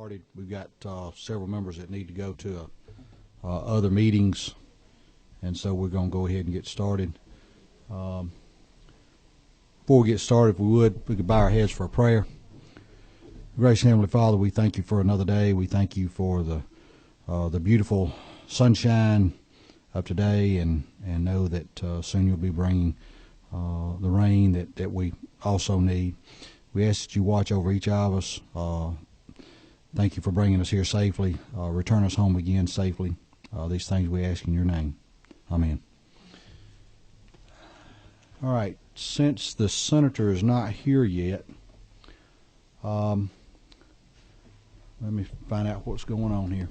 started. We've got several members that need to go to other meetings, and so we're going to go ahead and get started. Before we get started, if we could bow our heads for a prayer. Gracious Heavenly Father, we thank you for another day. We thank you for the beautiful sunshine of today, and know that soon you'll be bringing the rain that we also need. We ask that you watch over each of us. Thank you for bringing us here safely. Return us home again safely. These things we ask in your name. Amen. All right. Since the senator is not here yet, let me find out what's going on here.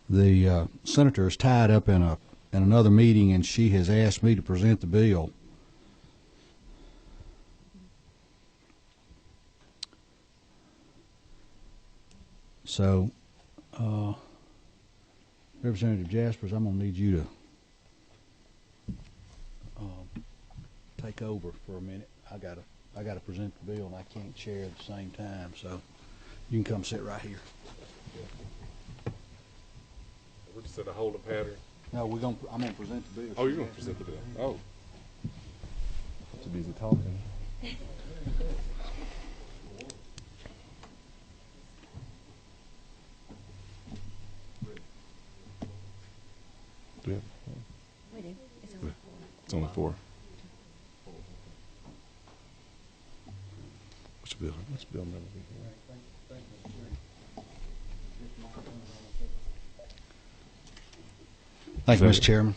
The senator is tied up in another meeting, and she has asked me to present the bill. So, Representative Jaspers, I'm going to need you to take over for a minute. I gotta present the bill, and I can't chair at the same time. So, you can come sit right here. We just said a hold the pattern. No, I'm gonna present the bill. Oh, you're gonna present the bill. Oh, Too busy talking. do we have? We do. It's only 4. Which bill? Which bill number? Thank you, Mr. Chairman.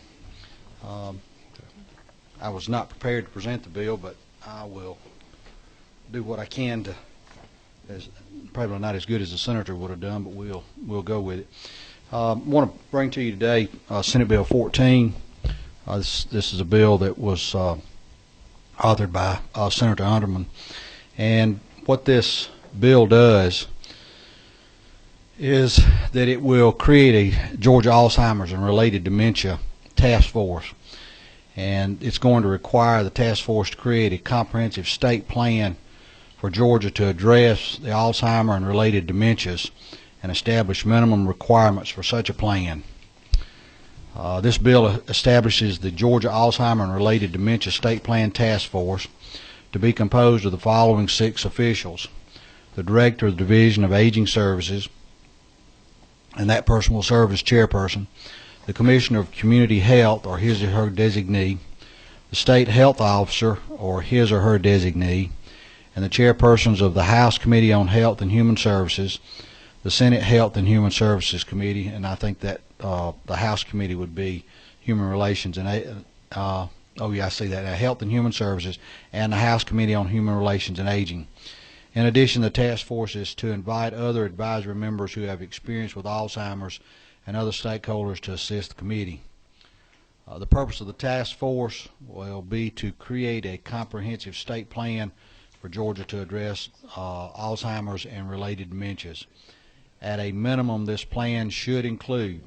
I was not prepared to present the bill, but I will do what I can to, probably not as good as the senator would have done, but we'll go with it. I want to bring to you today Senate Bill 14. This is a bill that was authored by Senator Underman, and what this bill does is that it will create a Georgia Alzheimer's and related dementia task force, and it's going to require the task force to create a comprehensive state plan for Georgia to address the Alzheimer and related dementias and establish minimum requirements for such a plan. This bill establishes the Georgia Alzheimer and related dementia state plan task force to be composed of the following 6 officials: the director of the Division of Aging Services, and that person will serve as chairperson, the Commissioner of Community Health or his or her designee, the State Health Officer or his or her designee, and the chairpersons of the House Committee on Health and Human Services, the Senate Health and Human Services Committee, and I think that the House Committee would be Human Relations and oh yeah, I see that, Health and Human Services, and the House Committee on Human Relations and Aging. In addition, the task force is to invite other advisory members who have experience with Alzheimer's and other stakeholders to assist the committee. The purpose of the task force will be to create a comprehensive state plan for Georgia to address Alzheimer's and related dementias. At a minimum, this plan should include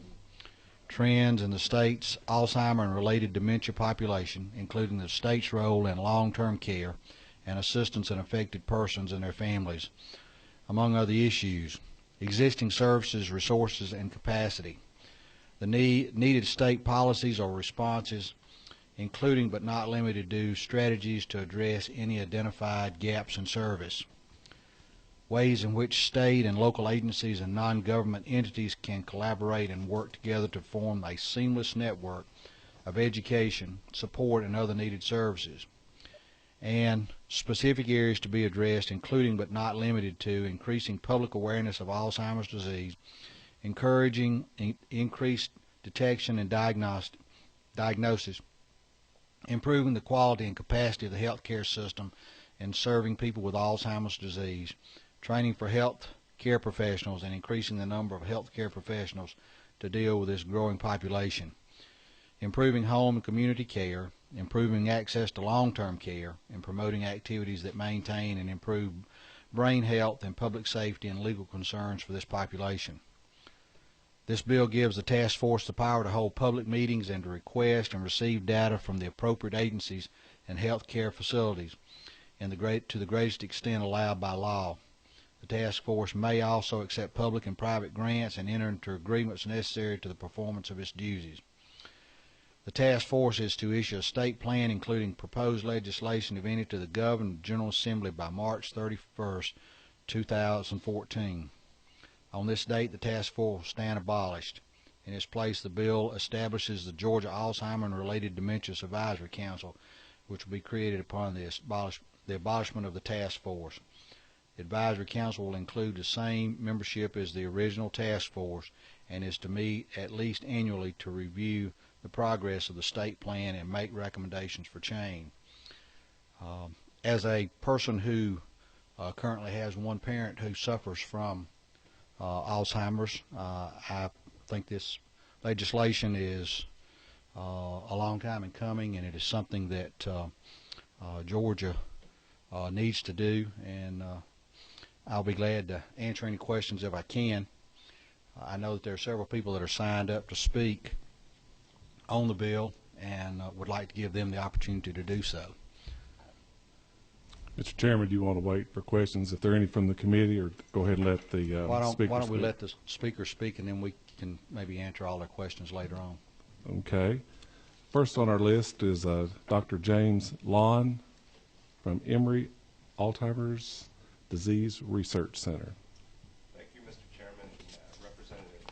trends in the state's Alzheimer and related dementia population, including the state's role in long-term care and assistance in affected persons and their families, among other issues: existing services, resources, and capacity, the needed state policies or responses, including but not limited to strategies to address any identified gaps in service, ways in which state and local agencies and non-government entities can collaborate and work together to form a seamless network of education, support, and other needed services, and specific areas to be addressed, including but not limited to increasing public awareness of Alzheimer's disease, encouraging increased detection and diagnosis, improving the quality and capacity of the healthcare system and serving people with Alzheimer's disease, training for health care professionals and increasing the number of healthcare professionals to deal with this growing population, improving home and community care, improving access to long-term care, and promoting activities that maintain and improve brain health and public safety and legal concerns for this population. This bill gives the task force the power to hold public meetings and to request and receive data from the appropriate agencies and health care facilities to the greatest extent allowed by law. The task force may also accept public and private grants and enter into agreements necessary to the performance of its duties. The task force is to issue a state plan including proposed legislation, if any, to the Governor and General Assembly by March 31st, 2014. On this date, the task force will stand abolished. In its place, the bill establishes the Georgia Alzheimer and Related Dementias Advisory Council, which will be created upon the abolishment of the task force. The advisory council will include the same membership as the original task force and is to meet at least annually to review the progress of the state plan and make recommendations for change. As a person who currently has one parent who suffers from Alzheimer's, I think this legislation is a long time in coming, and it is something that Georgia needs to do, and I'll be glad to answer any questions if I can. I know that there are several people that are signed up to speak on the bill and would like to give them the opportunity to do so. Mr. Chairman, do you want to wait for questions if there are any from the committee, or go ahead and let the Why don't we speak? let the speakers speak, and then we can maybe answer all their questions later on. Okay. First on our list is Dr. James Lawn from Emory Alzheimer's Disease Research Center. Thank you, Mr. Chairman and Representative.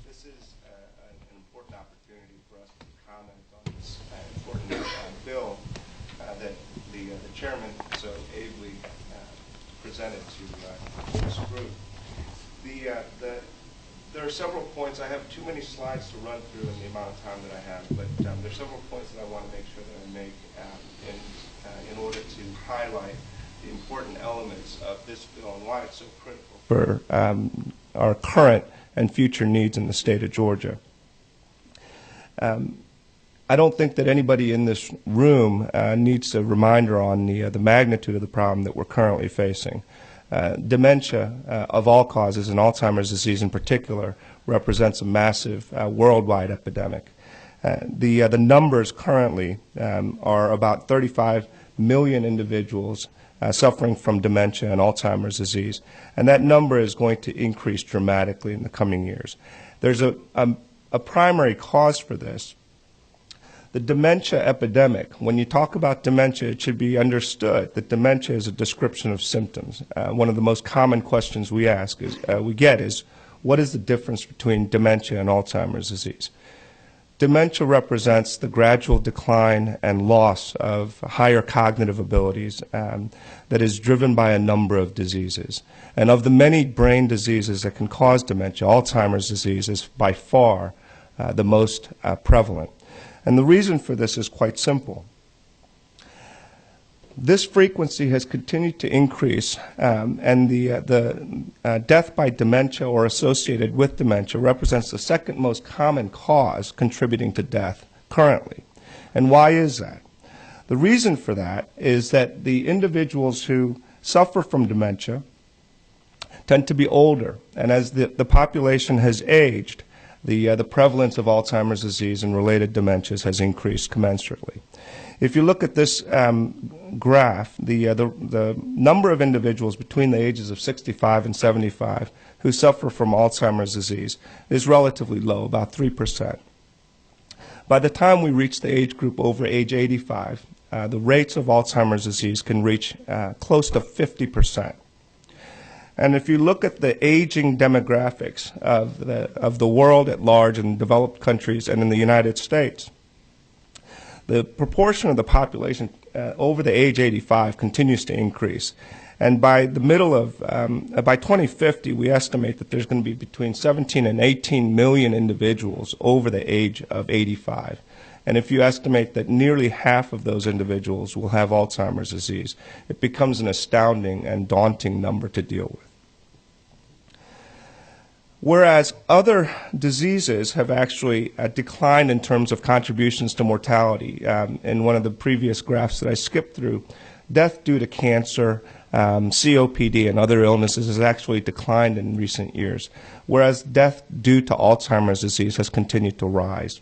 This is an important opportunity for us to comment on this important bill that the chairman so ably presented to this group. There are several points. I have too many slides to run through in the amount of time that I have, but there are several points that I want to make sure that I make in order to highlight the important elements of this bill and why it's so critical for our current and future needs in the state of Georgia. I don't think that anybody in this room needs a reminder on the magnitude of the problem that we're currently facing. Dementia of all causes, and Alzheimer's disease in particular, represents a massive worldwide epidemic. The numbers currently are about 35 million individuals suffering from dementia and Alzheimer's disease, and that number is going to increase dramatically in the coming years. There's a primary cause for this. The dementia epidemic, when you talk about dementia, it should be understood that dementia is a description of symptoms. One of the most common questions we get is, what is the difference between dementia and Alzheimer's disease? Dementia represents the gradual decline and loss of higher cognitive abilities that is driven by a number of diseases. And of the many brain diseases that can cause dementia, Alzheimer's disease is by far the most prevalent. And the reason for this is quite simple. This frequency has continued to increase, and the death by dementia or associated with dementia represents the second most common cause contributing to death currently. And why is that? The reason for that is that the individuals who suffer from dementia tend to be older, and as the population has aged, the prevalence of Alzheimer's disease and related dementias has increased commensurately. If you look at this graph, the number of individuals between the ages of 65 and 75 who suffer from Alzheimer's disease is relatively low, about 3%. By the time we reach the age group over age 85, the rates of Alzheimer's disease can reach close to 50%. And if you look at the aging demographics of the world at large in developed countries and in the United States, the proportion of the population over the age 85 continues to increase. And by the middle of, by 2050, we estimate that there's going to be between 17 and 18 million individuals over the age of 85. And if you estimate that nearly half of those individuals will have Alzheimer's disease, it becomes an astounding and daunting number to deal with. Whereas other diseases have actually declined in terms of contributions to mortality. In one of the previous graphs that I skipped through, death due to cancer, COPD, and other illnesses has actually declined in recent years, whereas death due to Alzheimer's disease has continued to rise.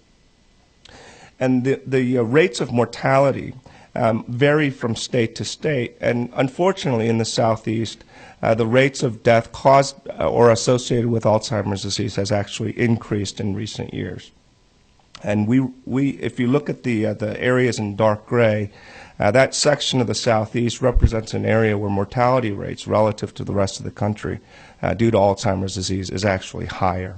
And the rates of mortality vary from state to state, and unfortunately in the Southeast, the rates of death caused or associated with Alzheimer's disease has actually increased in recent years. And if you look at the areas in dark gray, that section of the Southeast represents an area where mortality rates relative to the rest of the country due to Alzheimer's disease is actually higher.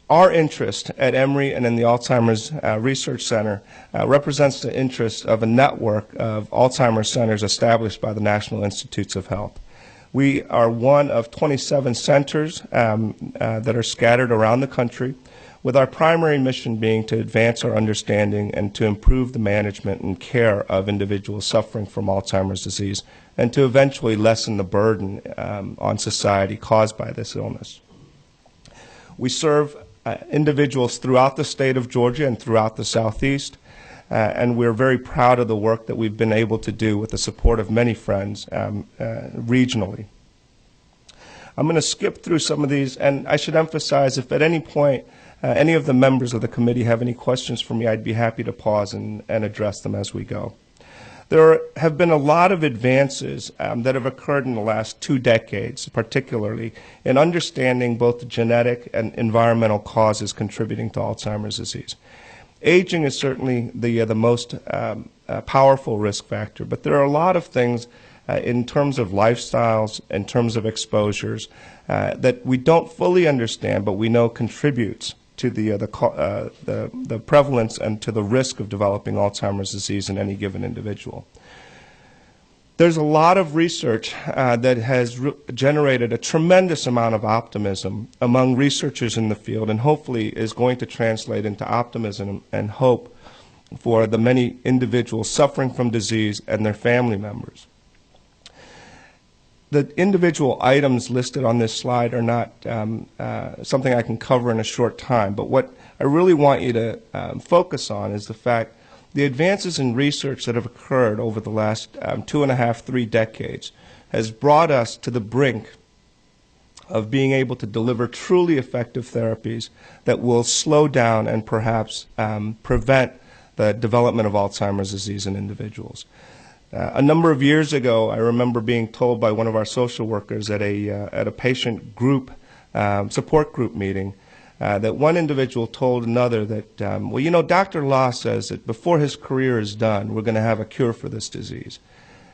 Our interest at Emory and in the Alzheimer's Research Center represents the interest of a network of Alzheimer's centers established by the National Institutes of Health. We are one of 27 centers that are scattered around the country, with our primary mission being to advance our understanding and to improve the management and care of individuals suffering from Alzheimer's disease, and to eventually lessen the burden on society caused by this illness. We serve individuals throughout the state of Georgia and throughout the Southeast, and we're very proud of the work that we've been able to do with the support of many friends regionally. I'm going to skip through some of these, and I should emphasize if at any point any of the members of the committee have any questions for me, I'd be happy to pause and address them as we go. There have been a lot of advances that have occurred in the last 2 decades, particularly in understanding both the genetic and environmental causes contributing to Alzheimer's disease. Aging is certainly the most powerful risk factor, but there are a lot of things in terms of lifestyles, in terms of exposures, that we don't fully understand, but we know contributes to the prevalence and to the risk of developing Alzheimer's disease in any given individual. There's a lot of research that has generated a tremendous amount of optimism among researchers in the field, and hopefully is going to translate into optimism and hope for the many individuals suffering from disease and their family members. The individual items listed on this slide are not something I can cover in a short time, but what I really want you to focus on is the fact the advances in research that have occurred over the last 2.5, 3 decades has brought us to the brink of being able to deliver truly effective therapies that will slow down and perhaps prevent the development of Alzheimer's disease in individuals. A number of years ago, I remember being told by one of our social workers at a patient group, support group meeting, that one individual told another that, well, you know, Dr. Law says that before his career is done, we're going to have a cure for this disease.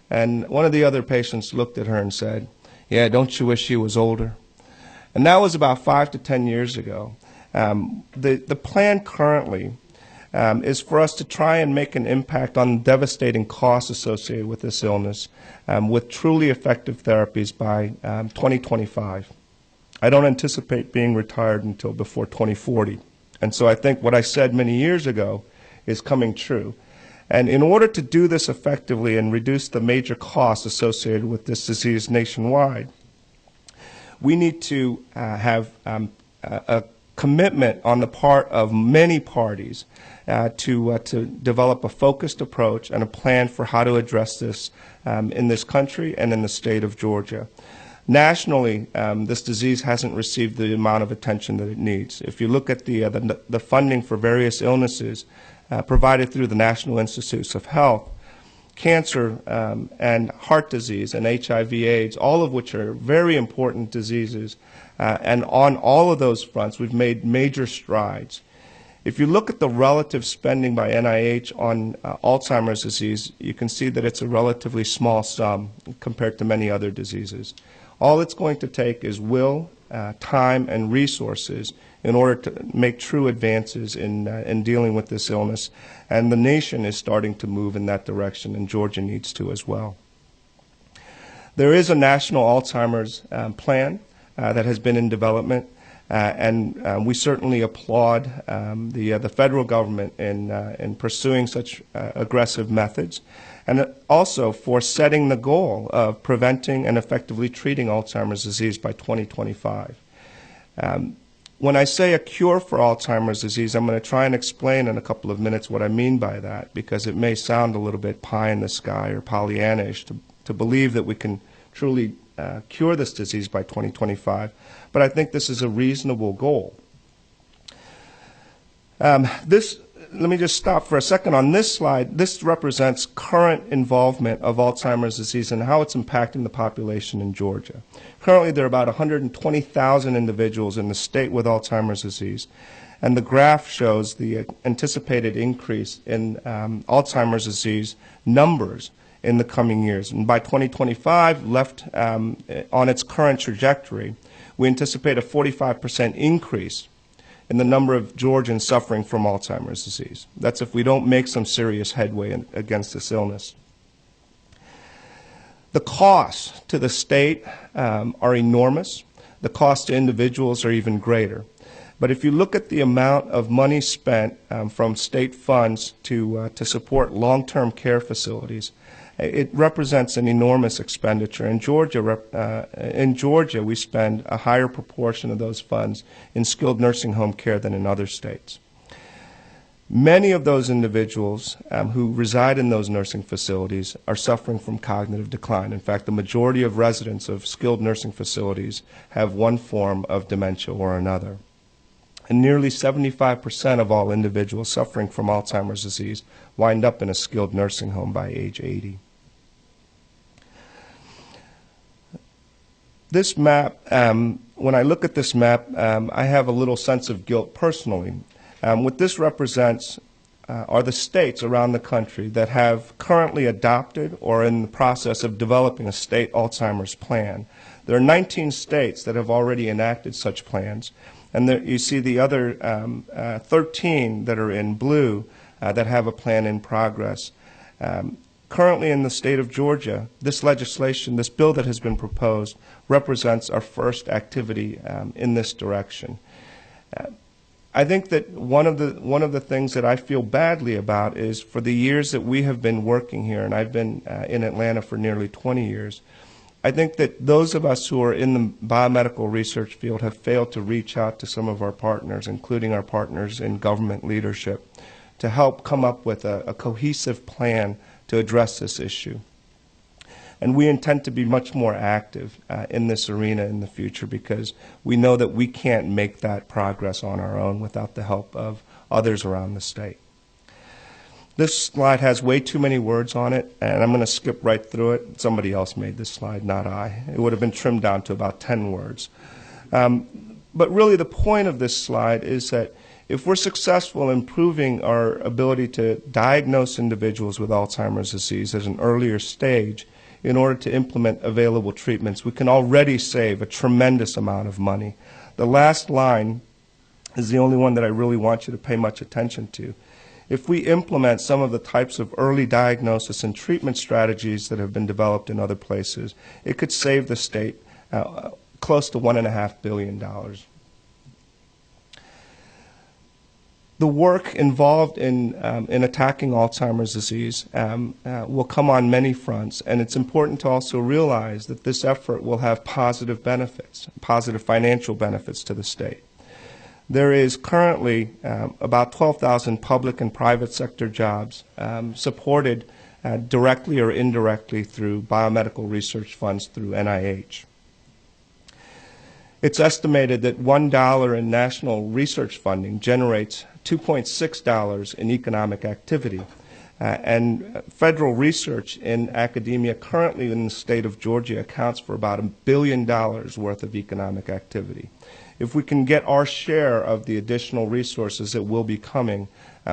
And one of the other patients looked at her and said, yeah, don't you wish he was older? And that was about 5 to 10 years ago. The plan currently is for us to try and make an impact on the devastating costs associated with this illness with truly effective therapies by 2025. I don't anticipate being retired until before 2040. And so I think what I said many years ago is coming true. And in order to do this effectively and reduce the major costs associated with this disease nationwide, we need to have a commitment on the part of many parties to develop a focused approach and a plan for how to address this in this country and in the state of Georgia. Nationally, this disease hasn't received the amount of attention that it needs. If you look at the funding for various illnesses provided through the National Institutes of Health, cancer and heart disease and HIV/AIDS, all of which are very important diseases, and on all of those fronts we've made major strides. If you look at the relative spending by NIH on Alzheimer's disease, you can see that it's a relatively small sum compared to many other diseases. All it's going to take is will, time, and resources in order to make true advances in dealing with this illness. And the nation is starting to move in that direction, and Georgia needs to as well. There is a national Alzheimer's plan that has been in development, and we certainly applaud the federal government in pursuing such aggressive methods, and also for setting the goal of preventing and effectively treating Alzheimer's disease by 2025. When I say a cure for Alzheimer's disease, I'm going to try and explain in a couple of minutes what I mean by that, because it may sound a little bit pie in the sky or Pollyannish to believe that we can truly cure this disease by 2025, but I think this is a reasonable goal. Let me just stop for a second. On this slide, this represents current involvement of Alzheimer's disease and how it's impacting the population in Georgia. Currently, there are about 120,000 individuals in the state with Alzheimer's disease, and the graph shows the anticipated increase in Alzheimer's disease numbers in the coming years. And by 2025, left on its current trajectory, we anticipate a 45% increase in the number of Georgians suffering from Alzheimer's disease. That's if we don't make some serious headway against this illness. The costs to the state are enormous. The costs to individuals are even greater. But if you look at the amount of money spent from state funds to support long-term care facilities, it represents an enormous expenditure. In Georgia, we spend a higher proportion of those funds in skilled nursing home care than in other states. Many of those individuals who reside in those nursing facilities are suffering from cognitive decline. In fact, the majority of residents of skilled nursing facilities have one form of dementia or another. And nearly 75% of all individuals suffering from Alzheimer's disease wind up in a skilled nursing home by age 80. This map, when I look at this map, I have a little sense of guilt personally. What this represents are the states around the country that have currently adopted or in the process of developing a state Alzheimer's plan. There are 19 states that have already enacted such plans, and there, you see the other 13 that are in blue that have a plan in progress. Currently in the state of Georgia, this legislation, this bill that has been proposed, represents our first activity in this direction. I think that one of the things that I feel badly about is for the years that we have been working here, and I've been in Atlanta for nearly 20 years, I think that those of us who are in the biomedical research field have failed to reach out to some of our partners, including our partners in government leadership, to help come up with a cohesive plan to address this issue. And we intend to be much more active in this arena in the future, because we know that we can't make that progress on our own without the help of others around the state. This slide has way too many words on it, and I'm going to skip right through it. Somebody else made this slide, not I. It would have been trimmed down to about 10 words. But really the point of this slide is that if we're successful in improving our ability to diagnose individuals with Alzheimer's disease at an earlier stage in order to implement available treatments, we can already save a tremendous amount of money. The last line is the only one that I really want you to pay much attention to. If we implement some of the types of early diagnosis and treatment strategies that have been developed in other places, it could save the state close to $1.5 billion. The work involved in attacking Alzheimer's disease will come on many fronts, and it's important to also realize that this effort will have positive benefits, positive financial benefits to the state. There is currently about 12,000 public and private sector jobs supported directly or indirectly through biomedical research funds through NIH. It's estimated that $1 in national research funding generates $2.6 in economic activity. And federal research in academia currently in the state of Georgia accounts for about $1 billion worth of economic activity. If we can get our share of the additional resources that will be coming,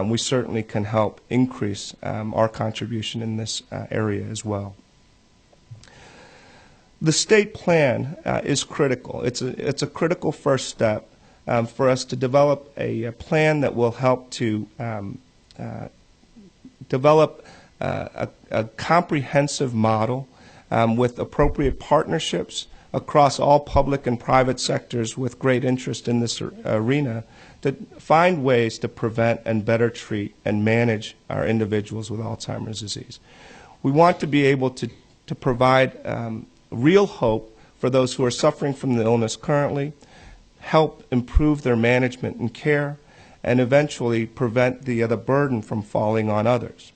we certainly can help increase our contribution in this area as well. The state plan is critical. It's a critical first step for us to develop a plan that will help to develop a comprehensive model with appropriate partnerships across all public and private sectors with great interest in this arena to find ways to prevent and better treat and manage our individuals with Alzheimer's disease. We want to be able to provide real hope for those who are suffering from the illness currently, help improve their management and care, and eventually prevent the burden from falling on others.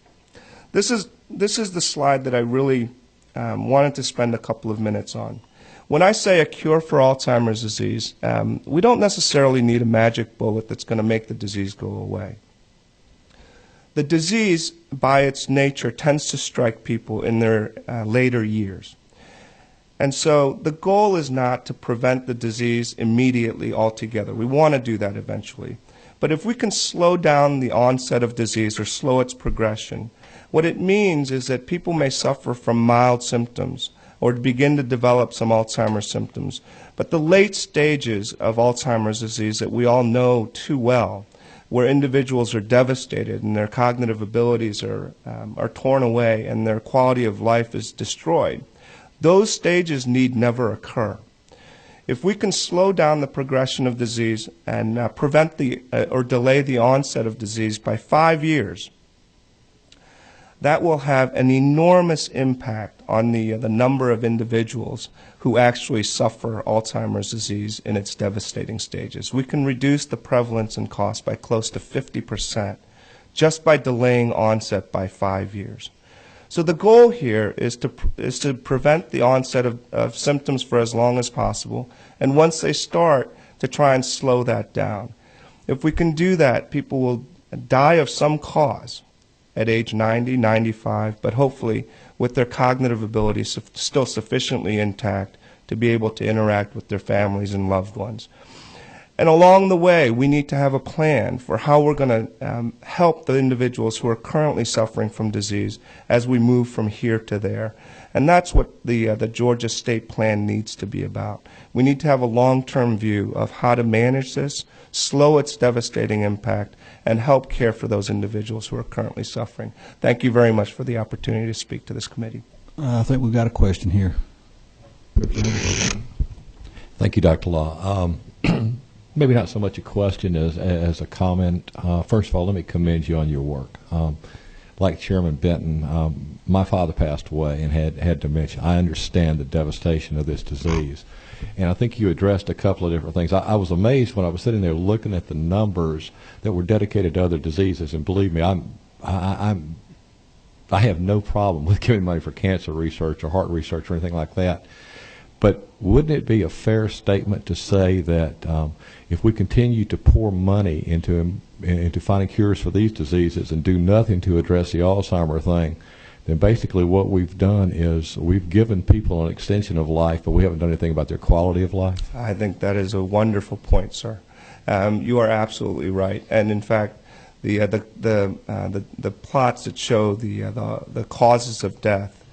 This is the slide that I really wanted to spend a couple of minutes on. When I say a cure for Alzheimer's disease, we don't necessarily need a magic bullet that's going to make the disease go away. The disease, by its nature, tends to strike people in their later years. And so the goal is not to prevent the disease immediately altogether. We want to do that eventually. But if we can slow down the onset of disease or slow its progression, what it means is that people may suffer from mild symptoms or begin to develop some Alzheimer's symptoms. But the late stages of Alzheimer's disease that we all know too well, where individuals are devastated and their cognitive abilities are torn away and their quality of life is destroyed, those stages need never occur. If we can slow down the progression of disease and prevent or delay the onset of disease by 5 years, that will have an enormous impact on the number of individuals who actually suffer Alzheimer's disease in its devastating stages. We can reduce the prevalence and cost by close to 50% just by delaying onset by 5 years. So the goal here is to prevent the onset of symptoms for as long as possible, and once they start, to try and slow that down. If we can do that, people will die of some cause at age 90, 95, but hopefully with their cognitive abilities still sufficiently intact to be able to interact with their families and loved ones. And along the way, we need to have a plan for how we're going to help the individuals who are currently suffering from disease as we move from here to there. And that's what the Georgia State Plan needs to be about. We need to have a long-term view of how to manage this, slow its devastating impact, and help care for those individuals who are currently suffering. Thank you very much for the opportunity to speak to this committee. I think we've got a question here. Thank you, Dr. Law. Maybe not so much a question as a comment. First of all, let me commend you on your work. Like Chairman Benton, my father passed away and had dementia. I understand the devastation of this disease. And I think you addressed a couple of different things. I was amazed when I was sitting there looking at the numbers that were dedicated to other diseases. And believe me, I have no problem with giving money for cancer research or heart research or anything like that. But wouldn't it be a fair statement to say that if we continue to pour money into finding cures for these diseases and do nothing to address the Alzheimer thing, then basically what we've done is we've given people an extension of life, but we haven't done anything about their quality of life? I think that is a wonderful point, sir. You are absolutely right. And in fact, the plots that show the causes of death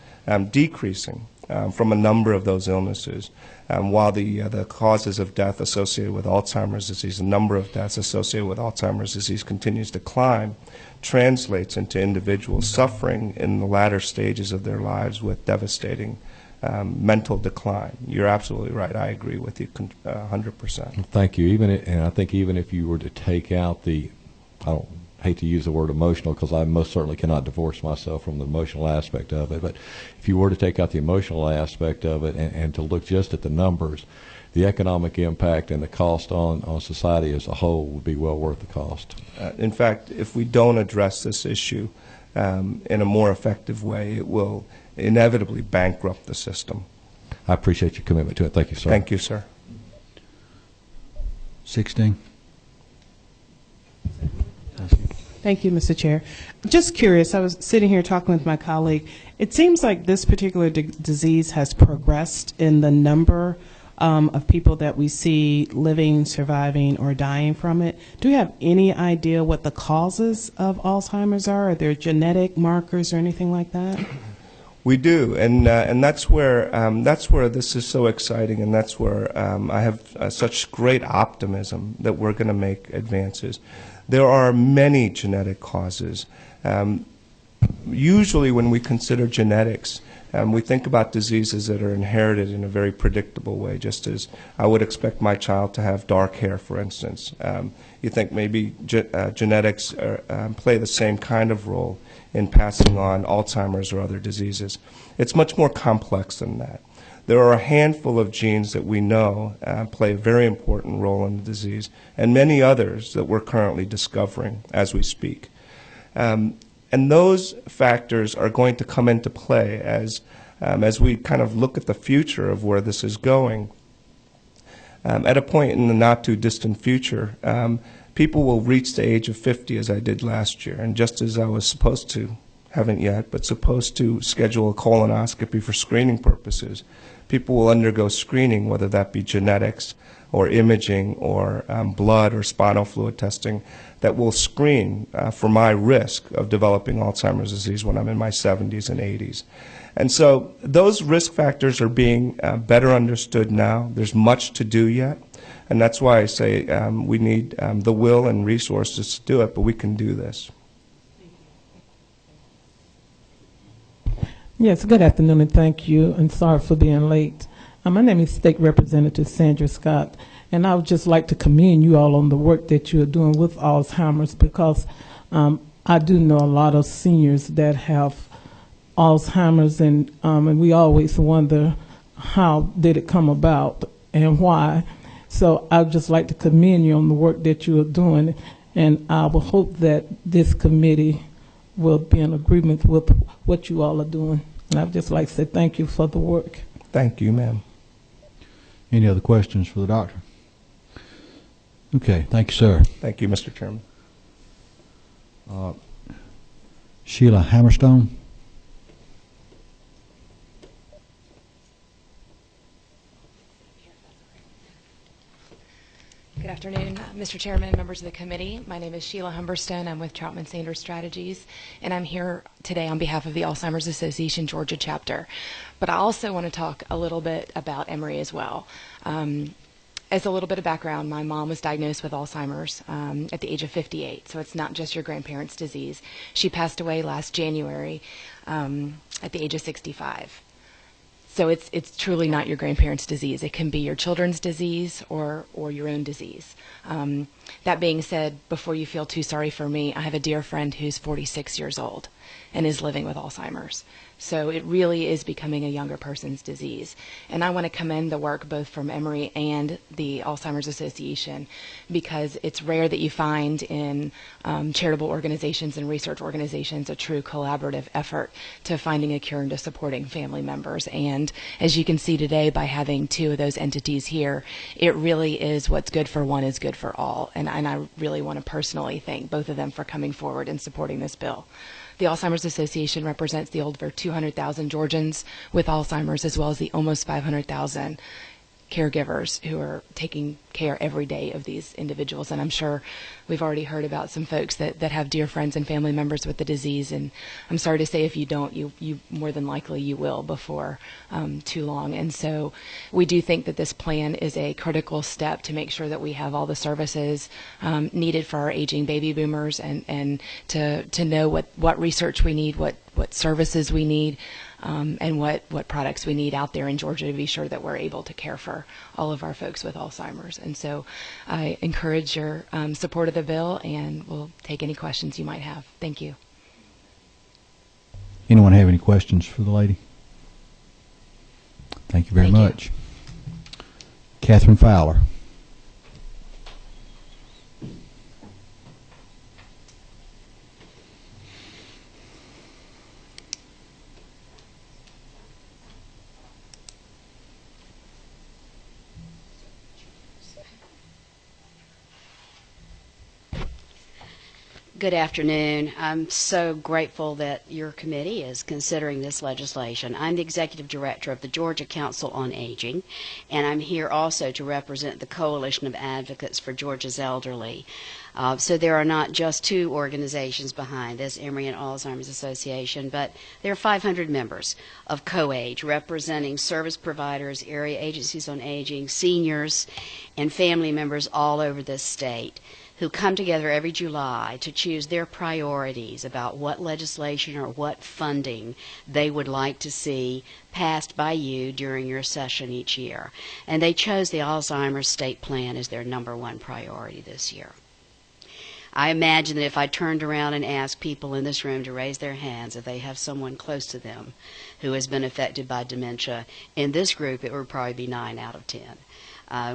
decreasing from a number of those illnesses, while the causes of death associated with Alzheimer's disease, the number of deaths associated with Alzheimer's disease continues to climb, translates into individuals suffering in the latter stages of their lives with devastating mental decline. You're absolutely right. I agree with you 100%. Thank you. And I think even if you were to take out I don't hate to use the word emotional because I most certainly cannot divorce myself from the emotional aspect of it, but if you were to take out the emotional aspect of it and to look just at the numbers, the economic impact and the cost on society as a whole would be well worth the cost. In fact, if we don't address this issue in a more effective way, it will inevitably bankrupt the system. I appreciate your commitment to it. Thank you, sir. Thank you, sir. 16. Thank you, Mr. Chair. Just curious, I was sitting here talking with my colleague. It seems like this particular disease has progressed in the number of people that we see living, surviving, or dying from it. Do you have any idea what the causes of Alzheimer's are? Are there genetic markers or anything like that? We do, and that's where this is so exciting, and that's where I have such great optimism that we're going to make advances. There are many genetic causes. Usually, when we consider genetics, we think about diseases that are inherited in a very predictable way, just as I would expect my child to have dark hair, for instance. You think maybe genetics play the same kind of role in passing on Alzheimer's or other diseases. It's much more complex than that. There are a handful of genes that we know play a very important role in the disease, and many others that we're currently discovering as we speak. And those factors are going to come into play as we kind of look at the future of where this is going. At a point in the not too distant future, people will reach the age of 50 as I did last year, and just as I was supposed to, haven't yet, but supposed to schedule a colonoscopy for screening purposes, people will undergo screening, whether that be genetics or imaging or blood or spinal fluid testing, that will screen for my risk of developing Alzheimer's disease when I'm in my 70s and 80s. And so those risk factors are being better understood now. There's much to do yet. And that's why I say we need the will and resources to do it, but we can do this. Yes, good afternoon, and thank you, and sorry for being late. My name is State Representative Sandra Scott, and I would just like to commend you all on the work that you're doing with Alzheimer's, because I do know a lot of seniors that have Alzheimer's, and we always wonder how did it come about and why. So I would just like to commend you on the work that you are doing, and I will hope that this committee will be in agreement with what you all are doing. And I would just like to say thank you for the work. Thank you, ma'am. Any other questions for the doctor? Okay, thank you, sir. Thank you, Mr. Chairman. Sheila Hammerstone. Good afternoon, Mr. Chairman, members of the committee. My name is Sheila Humberstone. I'm with Troutman Sanders Strategies, and I'm here today on behalf of the Alzheimer's Association Georgia chapter. But I also want to talk a little bit about Emory as well. As a little bit of background, my mom was diagnosed with Alzheimer's at the age of 58, so it's not just your grandparents' disease. She passed away last January at the age of 65. So it's truly not your grandparents' disease. It can be your children's disease or your own disease. That being said, before you feel too sorry for me, I have a dear friend who's 46 years old and is living with Alzheimer's. So it really is becoming a younger person's disease. And I want to commend the work both from Emory and the Alzheimer's Association, because it's rare that you find in charitable organizations and research organizations a true collaborative effort to finding a cure and to supporting family members. And as you can see today, by having two of those entities here, it really is what's good for one is good for all. And I really want to personally thank both of them for coming forward and supporting this bill. The Alzheimer's Association represents the over 200,000 Georgians with Alzheimer's, as well as the almost 500,000 caregivers who are taking care every day of these individuals. And I'm sure we've already heard about some folks that have dear friends and family members with the disease. And I'm sorry to say, if you don't, you more than likely you will before too long. And so we do think that this plan is a critical step to make sure that we have all the services needed for our aging baby boomers, and to know what research we need, what services we need, and what products we need out there in Georgia to be sure that we're able to care for all of our folks with Alzheimer's. And so I encourage your support of the bill, and we'll take any questions you might have. Thank you. Anyone have any questions for the lady? Thank you very much. Catherine Fowler. Good afternoon. I'm so grateful that your committee is considering this legislation. I'm the Executive Director of the Georgia Council on Aging, and I'm here also to represent the Coalition of Advocates for Georgia's Elderly. So there are not just two organizations behind this, Emory and Alzheimer's Association, but there are 500 members of COAGE representing service providers, area agencies on aging, seniors, and family members all over this state, who come together every July to choose their priorities about what legislation or what funding they would like to see passed by you during your session each year. And they chose the Alzheimer's State Plan as their #1 priority this year. I imagine that if I turned around and asked people in this room to raise their hands if they have someone close to them who has been affected by dementia, in this group it would probably be 9 out of 10.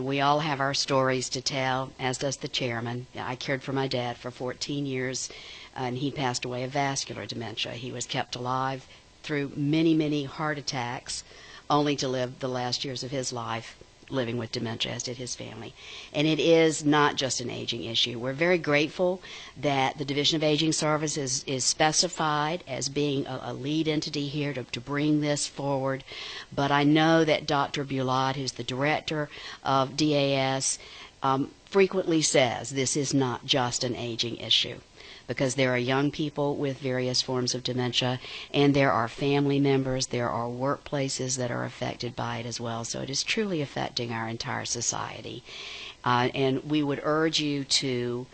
We all have our stories to tell, as does the chairman. I cared for my dad for 14 years, and he passed away of vascular dementia. He was kept alive through many, many heart attacks, only to live the last years of his life living with dementia, as did his family. And it is not just an aging issue. We're very grateful that the Division of Aging Services is specified as being a lead entity here to bring this forward. But I know that Dr. Bulad, who's the director of DAS, frequently says this is not just an aging issue, because there are young people with various forms of dementia, and there are family members, there are workplaces that are affected by it as well. So it is truly affecting our entire society. And we would urge you to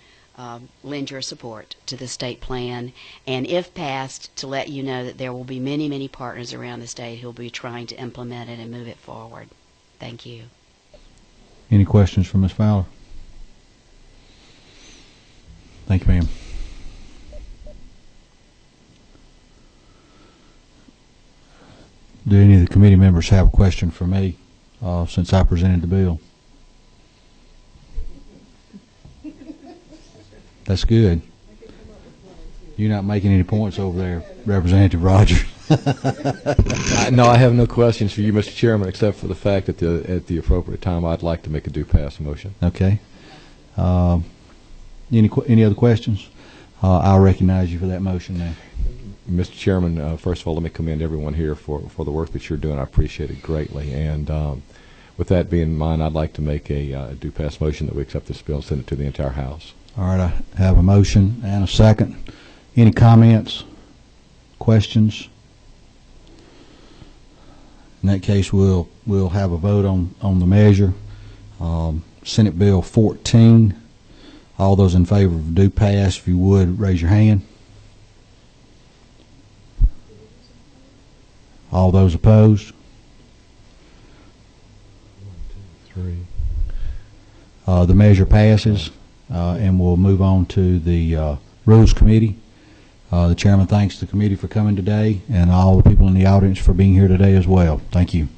lend your support to the state plan, and if passed, to let you know that there will be many, many partners around the state who will be trying to implement it and move it forward. Thank you. Any questions for Ms. Fowler? Thank you, ma'am. Do any of the committee members have a question for me since I presented the bill? That's good. You're not making any points over there, Representative Rogers. No, I have no questions for you, Mr. Chairman, except for the fact that at the appropriate time I'd like to make a due pass motion. Okay. Any other questions? I'll recognize you for that motion now. Mr. Chairman, first of all, let me commend everyone here for the work that you're doing. I appreciate it greatly. And with that being in mind, I'd like to make a due pass motion that we accept this bill and send it to the entire House. All right, I have a motion and a second. Any comments, questions? In that case, we'll have a vote on the measure. Senate Bill 14. All those in favor of due pass, if you would, raise your hand. All those opposed? 1, 2, 3. The measure passes, and we'll move on to the Rules Committee. The chairman thanks the committee for coming today, and all the people in the audience for being here today as well. Thank you.